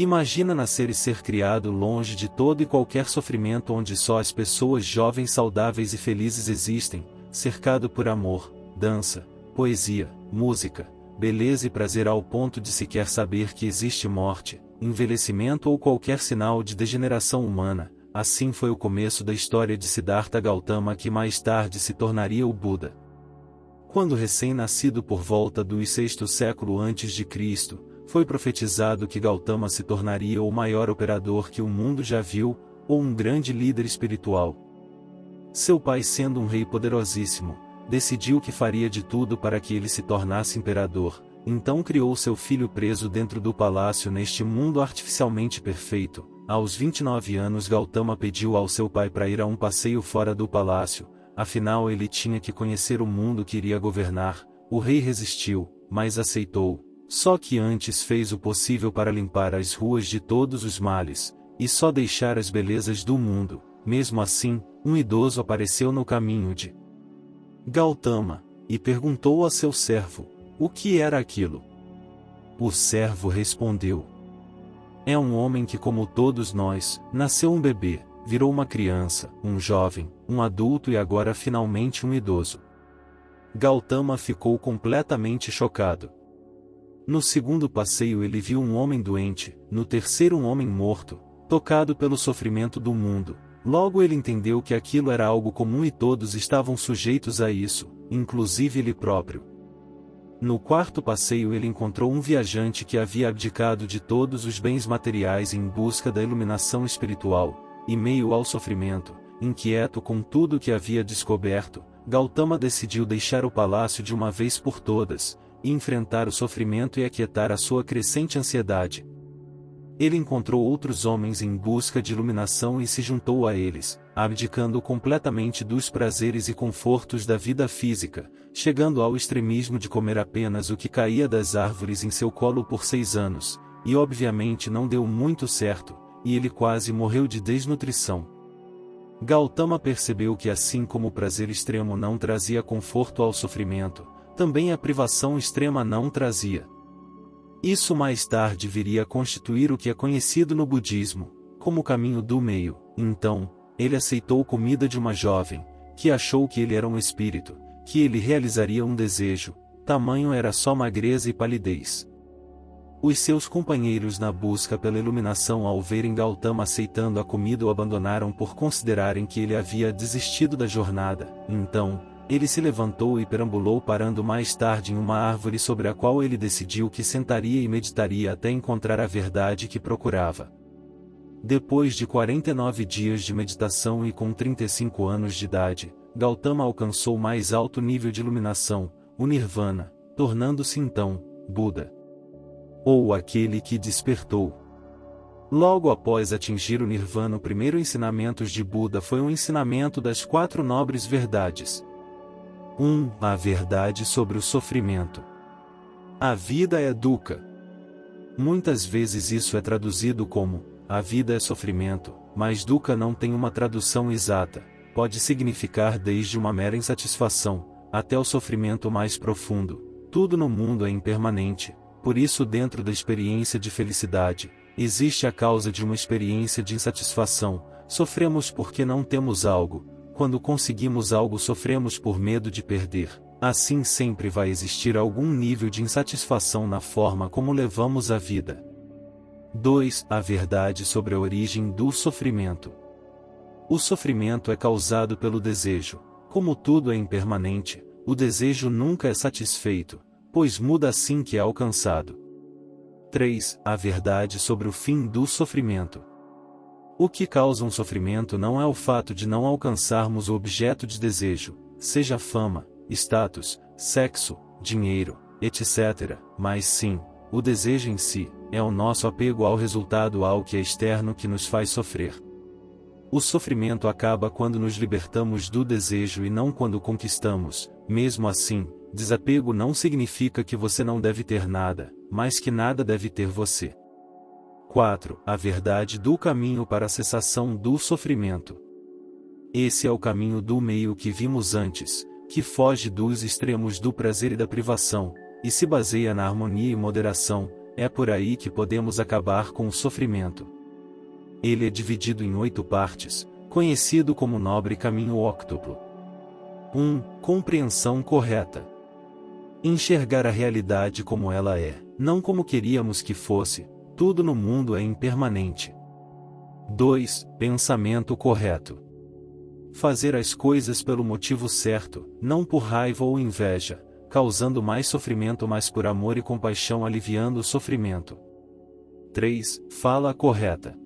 Imagina nascer e ser criado longe de todo e qualquer sofrimento, onde só as pessoas jovens, saudáveis e felizes existem, cercado por amor, dança, poesia, música, beleza e prazer, ao ponto de sequer saber que existe morte, envelhecimento ou qualquer sinal de degeneração humana. Assim foi o começo da história de Siddhartha Gautama, que mais tarde se tornaria o Buda. Quando recém-nascido por volta do sexto século a.C., foi profetizado que Gautama se tornaria o maior operador que o mundo já viu, ou um grande líder espiritual. Seu pai, sendo um rei poderosíssimo, decidiu que faria de tudo para que ele se tornasse imperador. Então criou seu filho preso dentro do palácio neste mundo artificialmente perfeito. Aos 29 anos, Gautama pediu ao seu pai para ir a um passeio fora do palácio, afinal ele tinha que conhecer o mundo que iria governar. O rei resistiu, mas aceitou. Só que antes fez o possível para limpar as ruas de todos os males, e só deixar as belezas do mundo. Mesmo assim, um idoso apareceu no caminho de Gautama, e perguntou a seu servo, o que era aquilo? O servo respondeu: é um homem que, como todos nós, nasceu um bebê, virou uma criança, um jovem, um adulto e agora finalmente um idoso. Gautama ficou completamente chocado. No segundo passeio ele viu um homem doente, no terceiro um homem morto, tocado pelo sofrimento do mundo. Logo ele entendeu que aquilo era algo comum e todos estavam sujeitos a isso, inclusive ele próprio. No quarto passeio ele encontrou um viajante que havia abdicado de todos os bens materiais em busca da iluminação espiritual, e meio ao sofrimento, inquieto com tudo o que havia descoberto, Gautama decidiu deixar o palácio de uma vez por todas, e enfrentar o sofrimento e aquietar a sua crescente ansiedade. Ele encontrou outros homens em busca de iluminação e se juntou a eles, abdicando completamente dos prazeres e confortos da vida física, chegando ao extremismo de comer apenas o que caía das árvores em seu colo por 6 anos, e obviamente não deu muito certo, e ele quase morreu de desnutrição. Gautama percebeu que assim como o prazer extremo não trazia conforto ao sofrimento, também a privação extrema não trazia. Isso mais tarde viria a constituir o que é conhecido no budismo como o caminho do meio. Então, ele aceitou comida de uma jovem, que achou que ele era um espírito, que ele realizaria um desejo, tamanho era só magreza e palidez. Os seus companheiros na busca pela iluminação, ao verem Gautama aceitando a comida, o abandonaram por considerarem que ele havia desistido da jornada. Então, ele se levantou e perambulou, parando mais tarde em uma árvore sobre a qual ele decidiu que sentaria e meditaria até encontrar a verdade que procurava. Depois de 49 dias de meditação e com 35 anos de idade, Gautama alcançou o mais alto nível de iluminação, o Nirvana, tornando-se então Buda, ou aquele que despertou. Logo após atingir o Nirvana, o primeiro ensinamento de Buda foi um ensinamento das 4 nobres verdades. 1. A verdade sobre o sofrimento. A vida é dukkha. Muitas vezes isso é traduzido como a vida é sofrimento, mas dukkha não tem uma tradução exata. Pode significar desde uma mera insatisfação, até o sofrimento mais profundo. Tudo no mundo é impermanente, por isso dentro da experiência de felicidade, existe a causa de uma experiência de insatisfação. Sofremos porque não temos algo. Quando conseguimos algo, sofremos por medo de perder. Assim sempre vai existir algum nível de insatisfação na forma como levamos a vida. 2. A verdade sobre a origem do sofrimento. O sofrimento é causado pelo desejo. Como tudo é impermanente, o desejo nunca é satisfeito, pois muda assim que é alcançado. 3. A verdade sobre o fim do sofrimento. O que causa um sofrimento não é o fato de não alcançarmos o objeto de desejo, seja fama, status, sexo, dinheiro, etc., mas sim, o desejo em si, é o nosso apego ao resultado, ao que é externo, que nos faz sofrer. O sofrimento acaba quando nos libertamos do desejo e não quando conquistamos. Mesmo assim, desapego não significa que você não deve ter nada, mas que nada deve ter você. 4. A verdade do caminho para a cessação do sofrimento. Esse é o caminho do meio que vimos antes, que foge dos extremos do prazer e da privação, e se baseia na harmonia e moderação. é por aí que podemos acabar com o sofrimento. Ele é dividido em 8 partes, conhecido como Nobre Caminho Óctuplo. 1. Compreensão correta. Enxergar a realidade como ela é, não como queríamos que fosse. Tudo no mundo é impermanente. 2. Pensamento correto. Fazer as coisas pelo motivo certo, não por raiva ou inveja, causando mais sofrimento, mas por amor e compaixão, aliviando o sofrimento. 3. Fala correta.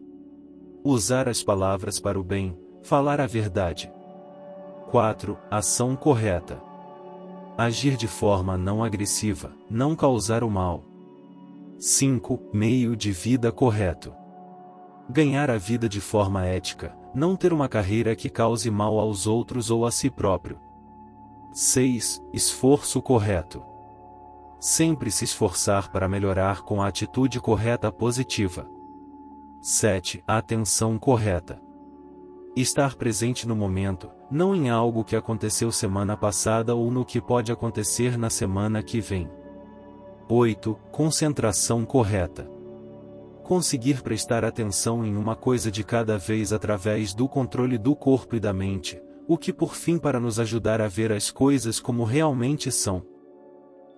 Usar as palavras para o bem, falar a verdade. 4. Ação correta. Agir de forma não agressiva, não causar o mal. 5. Meio de vida correto. Ganhar a vida de forma ética, não ter uma carreira que cause mal aos outros ou a si próprio. 6. Esforço correto. Sempre se esforçar para melhorar com a atitude correta positiva. 7. Atenção correta. Estar presente no momento, não em algo que aconteceu semana passada ou no que pode acontecer na semana que vem. 8. Concentração correta. Conseguir prestar atenção em uma coisa de cada vez através do controle do corpo e da mente, o que por fim para nos ajudar a ver as coisas como realmente são.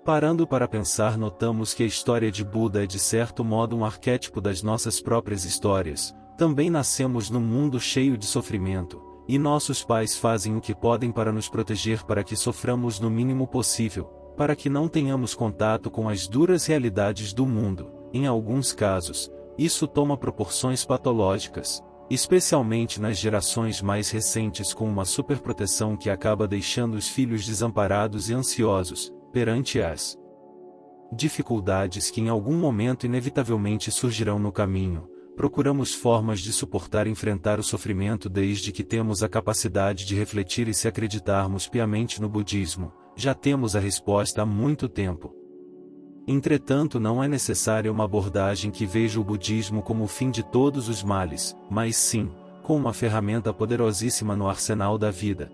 Parando para pensar, notamos que a história de Buda é de certo modo um arquétipo das nossas próprias histórias. Também nascemos num mundo cheio de sofrimento, e nossos pais fazem o que podem para nos proteger, para que soframos no mínimo possível, para que não tenhamos contato com as duras realidades do mundo. Em alguns casos, isso toma proporções patológicas, especialmente nas gerações mais recentes, com uma superproteção que acaba deixando os filhos desamparados e ansiosos, perante as dificuldades que em algum momento inevitavelmente surgirão no caminho. Procuramos formas de suportar e enfrentar o sofrimento desde que temos a capacidade de refletir, e se acreditarmos piamente no budismo, já temos a resposta há muito tempo. Entretanto, não é necessária uma abordagem que veja o budismo como o fim de todos os males, mas sim, como uma ferramenta poderosíssima no arsenal da vida.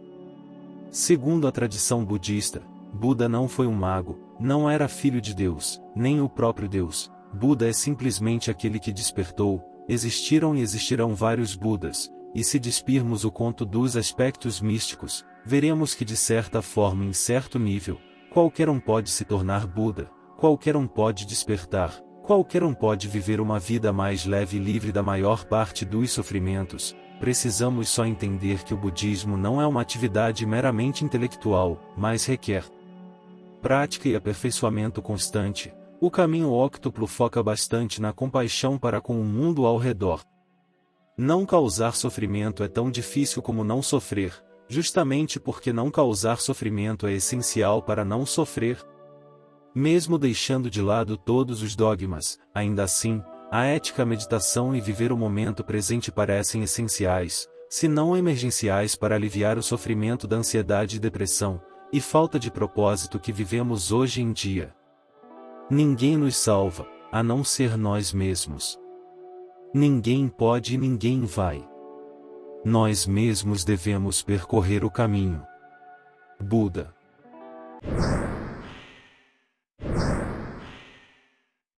Segundo a tradição budista, Buda não foi um mago, não era filho de Deus, nem o próprio Deus. Buda é simplesmente aquele que despertou. Existiram e existirão vários Budas, e se despirmos o conto dos aspectos místicos, veremos que de certa forma, em certo nível, qualquer um pode se tornar Buda, qualquer um pode despertar, qualquer um pode viver uma vida mais leve e livre da maior parte dos sofrimentos. Precisamos só entender que o budismo não é uma atividade meramente intelectual, mas requer prática e aperfeiçoamento constante. O caminho óctuplo foca bastante na compaixão para com o mundo ao redor. Não causar sofrimento é tão difícil como não sofrer, justamente porque não causar sofrimento é essencial para não sofrer. Mesmo deixando de lado todos os dogmas, ainda assim, a ética, a meditação e viver o momento presente parecem essenciais, se não emergenciais, para aliviar o sofrimento da ansiedade e depressão, e falta de propósito que vivemos hoje em dia. Ninguém nos salva, a não ser nós mesmos. Ninguém pode e ninguém vai. Nós mesmos devemos percorrer o caminho. Buda.